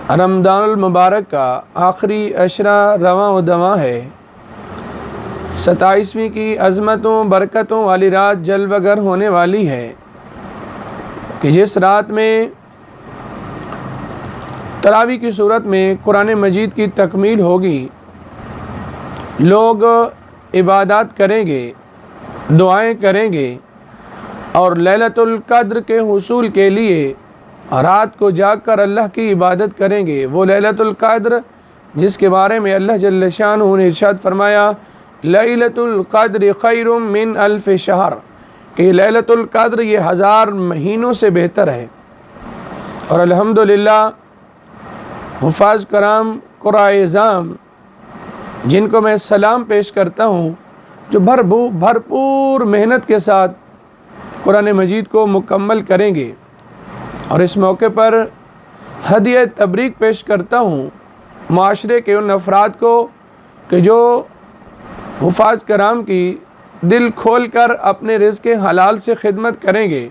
رمضان المبارک کا آخری عشرہ رواں و دواں ہے۔ 27ویں کی عظمتوں برکتوں والی رات جلوہ گر ہونے والی ہے کہ جس رات میں تراویح کی صورت میں قرآن مجید کی تکمیل ہوگی، لوگ عبادات کریں گے، دعائیں کریں گے اور لیلۃ القدر کے حصول کے لیے رات کو جاگ کر اللہ کی عبادت کریں گے۔ وہ لیلۃ القدر جس کے بارے میں اللہ جل شانہ نے ارشاد فرمایا لیلۃ القدر خیر من الف شہر، کہ لیلۃ القدر یہ 1000 مہینوں سے بہتر ہے۔ اور الحمدللہ حفاظ کرام قراء اعظام جن کو میں سلام پیش کرتا ہوں، جو بھرپور محنت کے ساتھ قرآن مجید کو مکمل کریں گے، اور اس موقع پر ہدیہ تبریک پیش کرتا ہوں معاشرے کے ان افراد کو کہ جو حفاظ کرام کی دل کھول کر اپنے رزق حلال سے خدمت کریں گے۔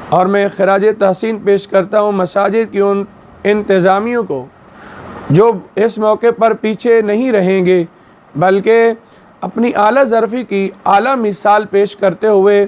اور میں خراج تحسین پیش کرتا ہوں مساجد کی ان انتظامیوں کو جو اس موقع پر پیچھے نہیں رہیں گے، بلکہ اپنی اعلیٰ ظرفی کی اعلیٰ مثال پیش کرتے ہوئے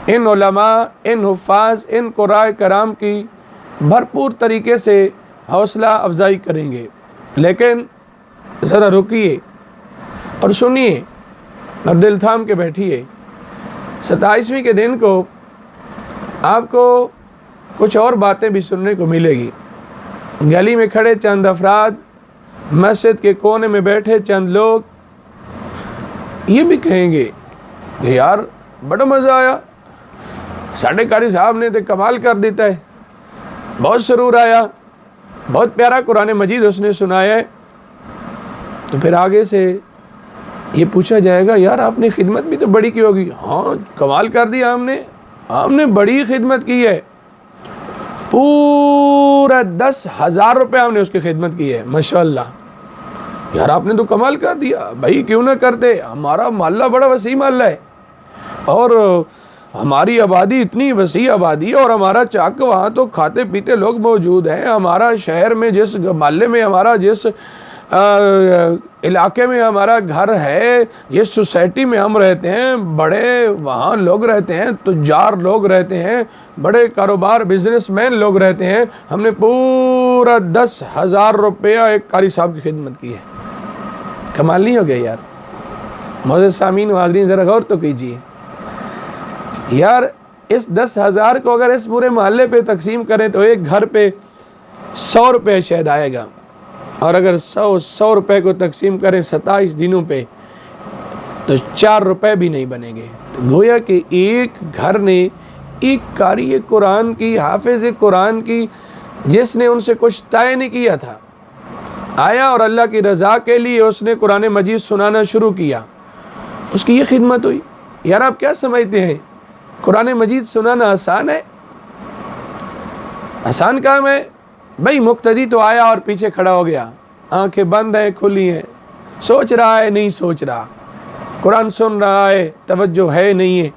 ان علماء، ان حفاظ، ان قراء کرام کی بھرپور طریقے سے حوصلہ افزائی کریں گے۔ لیکن ذرا رکیے اور سنیے اور دل تھام کے بیٹھیے۔ 27ویں کے دن کو آپ کو کچھ اور باتیں بھی سننے کو ملے گی۔ گلی میں کھڑے چند افراد، مسجد کے کونے میں بیٹھے چند لوگ یہ بھی کہیں گے کہ یار بڑا مزہ آیا، ساڑھے قاری صاحب نے تو کمال کر دیتا ہے، بہت سرور آیا، بہت پیارا قرآن مجید اس نے سنایا ہے۔ تو پھر آگے سے یہ پوچھا جائے گا یار آپ نے خدمت بھی تو بڑی کی ہوگی۔ ہاں کمال کر دیا ہم نے بڑی خدمت کی ہے، پورا 10,000 روپے ہم نے اس کی خدمت کی ہے، ماشاءاللہ۔ یار آپ نے تو کمال کر دیا، بھائی کیوں نہ کرتے، ہمارا محلہ بڑا وسیع محلہ ہے اور ہماری آبادی اتنی وسیع آبادی ہے، اور ہمارا چاک وہاں تو کھاتے پیتے لوگ موجود ہیں۔ ہمارا شہر میں جس محلے میں ہمارا جس علاقے میں ہمارا گھر ہے، جس سوسائٹی میں ہم رہتے ہیں، بڑے وہاں لوگ رہتے ہیں، تجار لوگ رہتے ہیں، بڑے کاروبار بزنس مین لوگ رہتے ہیں، ہم نے پورا 10,000 روپیہ ایک قاری صاحب کی خدمت کی ہے۔ کمال نہیں ہو گیا یار؟ معزز سامعین و حاضرین ذرا غور تو کیجیے یار، اس 10,000 کو اگر اس پورے محلے پہ تقسیم کریں تو ایک گھر پہ 100 روپے شاید آئے گا، اور اگر 100 روپے کو تقسیم کریں 27 دنوں پہ تو 4 روپے بھی نہیں بنیں گے۔ تو گویا کہ ایک گھر نے ایک قاری قرآن کی، حافظ قرآن کی، جس نے ان سے کچھ طے نہیں کیا تھا، آیا اور اللہ کی رضا کے لیے اس نے قرآن مجید سنانا شروع کیا، اس کی یہ خدمت ہوئی۔ یار آپ کیا سمجھتے ہیں قرآن مجید سنانا آسان ہے؟ آسان کام ہے؟ بھائی مقتدی تو آیا اور پیچھے کھڑا ہو گیا، آنکھیں بند ہیں کھلی ہیں، سوچ رہا ہے نہیں سوچ رہا، قرآن سن رہا ہے توجہ ہے نہیں ہے۔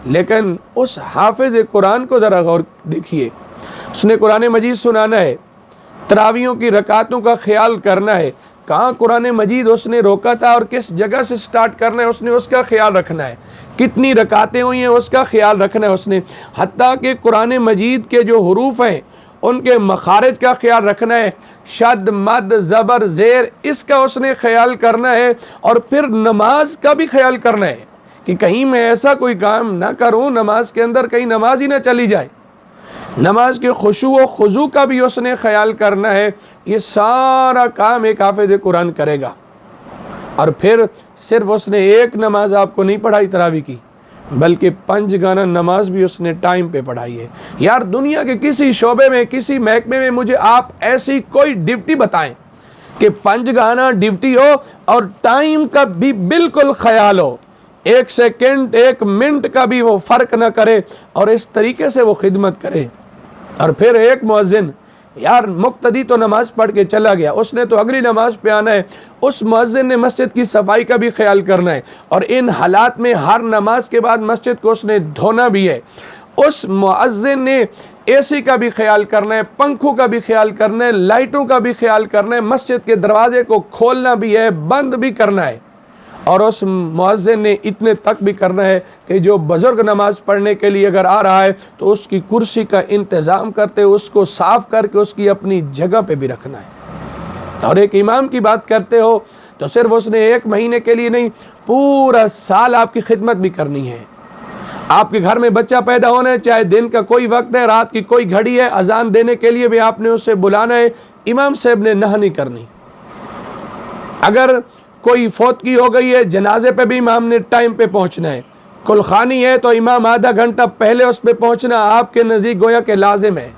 لیکن اس حافظ قرآن کو ذرا غور دیکھیے، اس نے قرآن مجید سنانا ہے، تراویحوں کی رکعتوں کا خیال کرنا ہے، کہاں قرآن مجید اس نے روکا تھا اور کس جگہ سے سٹارٹ کرنا ہے اس نے اس کا خیال رکھنا ہے، کتنی رکعتیں ہوئی ہیں اس کا خیال رکھنا ہے اس نے، حتیٰ کہ قرآن مجید کے جو حروف ہیں ان کے مخارج کا خیال رکھنا ہے، شد مد زبر زیر اس کا اس نے خیال کرنا ہے، اور پھر نماز کا بھی خیال کرنا ہے کہ کہیں میں ایسا کوئی کام نہ کروں نماز کے اندر کہیں نماز ہی نہ چلی جائے، نماز کے خشوع و خضوع کا بھی اس نے خیال کرنا ہے۔ یہ سارا کام ایک حافظ قرآن کرے گا، اور پھر صرف اس نے ایک نماز آپ کو نہیں پڑھائی تراویح کی، بلکہ 5 گانا نماز بھی اس نے ٹائم پہ پڑھائی ہے۔ یار دنیا کے کسی شعبے میں، کسی محکمے میں مجھے آپ ایسی کوئی ڈیوٹی بتائیں کہ 5 گانا ڈیوٹی ہو اور ٹائم کا بھی بالکل خیال ہو، 1 سیکنڈ 1 منٹ کا بھی وہ فرق نہ کرے، اور اس طریقے سے وہ خدمت کرے۔ اور پھر ایک مؤذن، یار مقتدی تو نماز پڑھ کے چلا گیا، اس نے تو اگلی نماز پہ آنا ہے، اس مؤذن نے مسجد کی صفائی کا بھی خیال کرنا ہے، اور ان حالات میں ہر نماز کے بعد مسجد کو اس نے دھونا بھی ہے۔ اس مؤذن نے AC کا بھی خیال کرنا ہے، پنکھوں کا بھی خیال کرنا ہے، لائٹوں کا بھی خیال کرنا ہے، مسجد کے دروازے کو کھولنا بھی ہے، بند بھی کرنا ہے، اور اس مؤذن نے اتنے تک بھی کرنا ہے کہ جو بزرگ نماز پڑھنے کے لیے اگر آ رہا ہے تو اس کی کرسی کا انتظام کرتے اس کو صاف کر کے اس کی اپنی جگہ پہ بھی رکھنا ہے۔ اور ایک امام کی بات کرتے ہو تو صرف اس نے 1 مہینے کے لیے نہیں، پورا سال آپ کی خدمت بھی کرنی ہے۔ آپ کے گھر میں بچہ پیدا ہونا ہے، چاہے دن کا کوئی وقت ہے، رات کی کوئی گھڑی ہے، اذان دینے کے لیے بھی آپ نے اسے بلانا ہے، امام صاحب نے نہ نہیں کرنی۔ اگر کوئی فوتگی ہو گئی ہے، جنازے پہ بھی امام نے ٹائم پہ پہنچنا ہے۔ کلخانی ہے تو امام آدھا گھنٹہ پہلے اس پہ پہنچنا آپ کے نزدیک گویا کہ لازم ہے۔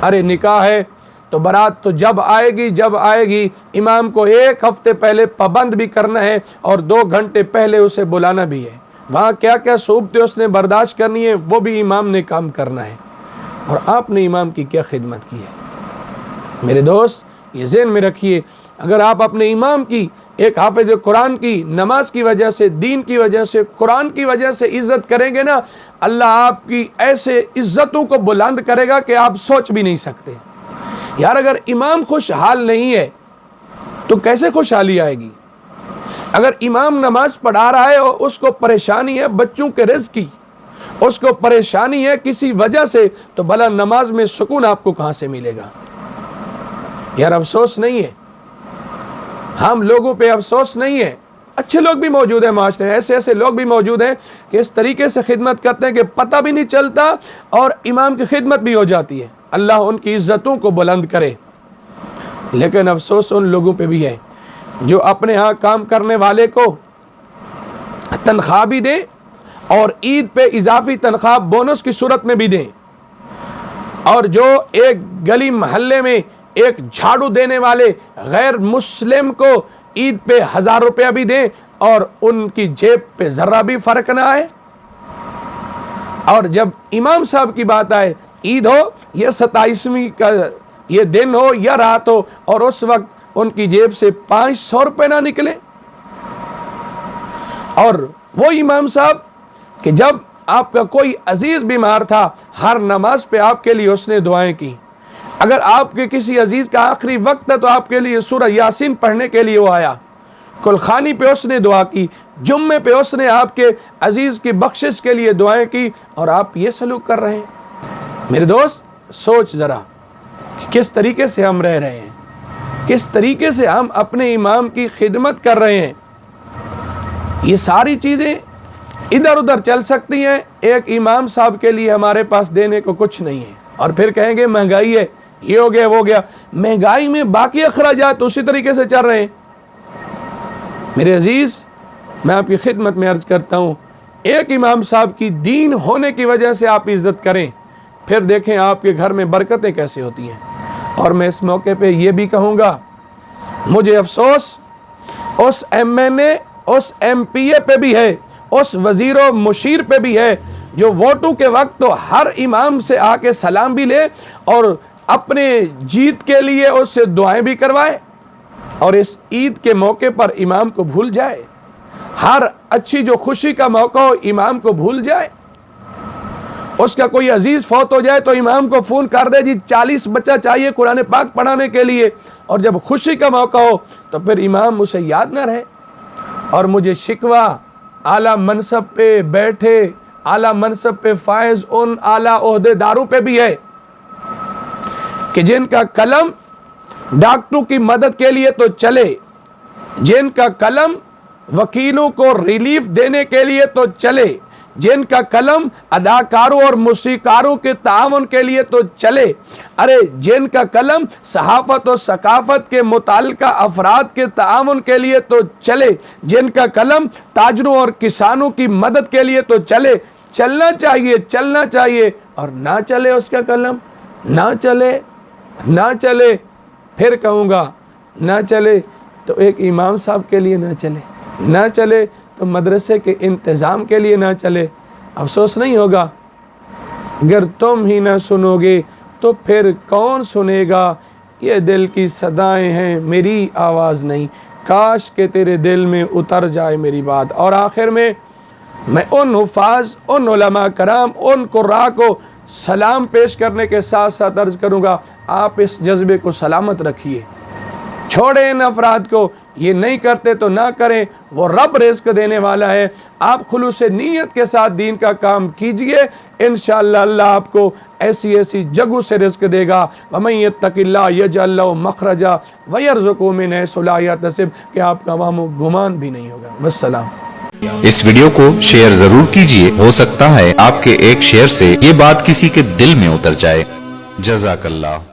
ارے نکاح ہے تو بارات تو جب آئے گی امام کو 1 ہفتے پہلے پابند بھی کرنا ہے اور 2 گھنٹے پہلے اسے بلانا بھی ہے۔ وہاں کیا کیا صعوبتیں اس نے برداشت کرنی ہے وہ بھی امام نے کام کرنا ہے، اور آپ نے امام کی کیا خدمت کی ہے۔ میرے دوست یہ ذہن میں رکھیے، اگر آپ اپنے امام کی، ایک حافظ قرآن کی، نماز کی وجہ سے، دین کی وجہ سے، قرآن کی وجہ سے عزت کریں گے نا، اللہ آپ کی ایسے عزتوں کو بلند کرے گا کہ آپ سوچ بھی نہیں سکتے۔ یار اگر امام خوشحال نہیں ہے تو کیسے خوشحالی آئے گی؟ اگر امام نماز پڑھا رہا ہے اور اس کو پریشانی ہے بچوں کے رزق کی، اس کو پریشانی ہے کسی وجہ سے، تو بھلا نماز میں سکون آپ کو کہاں سے ملے گا؟ یار افسوس نہیں ہے، ہم لوگوں پہ افسوس نہیں ہے۔ اچھے لوگ بھی موجود ہیں معاشرے میں، ایسے لوگ بھی موجود ہیں کہ اس طریقے سے خدمت کرتے ہیں کہ پتہ بھی نہیں چلتا اور امام کی خدمت بھی ہو جاتی ہے۔ اللہ ان کی عزتوں کو بلند کرے، لیکن افسوس ان لوگوں پہ بھی ہے جو اپنے ہاں کام کرنے والے کو تنخواہ بھی دیں اور عید پہ اضافی تنخواہ بونس کی صورت میں بھی دیں، اور جو ایک گلی محلے میں ایک جھاڑو دینے والے غیر مسلم کو عید پہ 1000 روپیہ بھی دیں اور ان کی جیب پہ ذرہ بھی فرق نہ آئے۔ اور جب امام صاحب کی بات آئے، عید ہو یا 27ویں کا یہ دن ہو یا رات ہو، اور اس وقت ان کی جیب سے 500 روپے نہ نکلے، اور وہ امام صاحب کہ جب آپ کا کوئی عزیز بیمار تھا، ہر نماز پہ آپ کے لیے اس نے دعائیں کی۔ اگر آپ کے کسی عزیز کا آخری وقت ہے تو آپ کے لیے سورہ یاسین پڑھنے کے لیے وہ آیا۔ کلخانی پہ اس نے دعا کی، جمعے پہ اس نے آپ کے عزیز کی بخشش کے لیے دعائیں کی، اور آپ یہ سلوک کر رہے ہیں۔ میرے دوست سوچ ذرا کہ کس طریقے سے ہم رہ رہے ہیں، کس طریقے سے ہم اپنے امام کی خدمت کر رہے ہیں۔ یہ ساری چیزیں ادھر ادھر چل سکتی ہیں، ایک امام صاحب کے لیے ہمارے پاس دینے کو کچھ نہیں ہے، اور پھر کہیں گے مہنگائی ہے، یہ ہو گیا وہ ہو گیا۔ مہنگائی میں باقی اخراجات اسی طریقے سے چل رہے ہیں۔ میرے عزیز میں آپ کی خدمت میں عرض کرتا ہوں، ایک امام صاحب کی دین ہونے کی وجہ سے آپ عزت کریں، پھر دیکھیں آپ کے گھر میں برکتیں کیسے ہوتی ہیں۔ اور میں اس موقع پہ یہ بھی کہوں گا، مجھے افسوس اس MNA، اس MPA پہ بھی ہے، اس وزیر و مشیر پہ بھی ہے، جو ووٹوں کے وقت تو ہر امام سے آ کے سلام بھی لے اور اپنے جیت کے لیے اس سے دعائیں بھی کروائے، اور اس عید کے موقع پر امام کو بھول جائے۔ ہر اچھی جو خوشی کا موقع ہو امام کو بھول جائے۔ اس کا کوئی عزیز فوت ہو جائے تو امام کو فون کر دے، جی 40 بچہ چاہیے قرآن پاک پڑھانے کے لیے، اور جب خوشی کا موقع ہو تو پھر امام اسے یاد نہ رہے۔ اور مجھے شکوہ اعلیٰ منصب پہ بیٹھے، اعلیٰ منصب پہ فائز ان اعلیٰ عہدے داروں پہ بھی ہے کہ جن کا قلم ڈاکٹروں کی مدد کے لیے تو چلے، جن کا قلم وکیلوں کو ریلیف دینے کے لیے تو چلے، جن کا قلم اداکاروں اور موسیقاروں کے تعاون کے لیے تو چلے، ارے جن کا قلم صحافت و ثقافت کے متعلقہ افراد کے تعاون کے لیے تو چلے، جن کا قلم تاجروں اور کسانوں کی مدد کے لیے تو چلے۔ چلنا چاہیے، اور نہ چلے اس کا قلم، نہ چلے، پھر کہوں گا نہ چلے تو ایک امام صاحب کے لیے نہ چلے تو مدرسے کے انتظام کے لیے نہ چلے۔ افسوس نہیں ہوگا؟ اگر تم ہی نہ سنو گے تو پھر کون سنے گا؟ یہ دل کی صدائیں ہیں، میری آواز نہیں، کاش کہ تیرے دل میں اتر جائے میری بات۔ اور آخر میں ان حفاظ، ان علماء کرام، ان قراء کو سلام پیش کرنے کے ساتھ ساتھ عرض کروں گا آپ اس جذبے کو سلامت رکھیے، چھوڑیں ان افراد کو، یہ نہیں کرتے تو نہ کریں، وہ رب رزق دینے والا ہے۔ آپ خلوص نیت کے ساتھ دین کا کام کیجئے، انشاءاللہ اللہ آپ کو ایسی ایسی جگہوں سے رزق دے گا۔ وَمَن يَتَّقِ اللَّهَ يَجْعَل لَّهُ مَخْرَجًا وَيَرْزُقْهُ مِنْ حَيْثُ لَا يَحْتَسِبُ، کہ آپ کا وہم و گمان بھی نہیں ہوگا۔ والسلام۔ اس ویڈیو کو شیئر ضرور کیجئے، ہو سکتا ہے آپ کے ایک شیئر سے یہ بات کسی کے دل میں اتر جائے۔ جزاک اللہ۔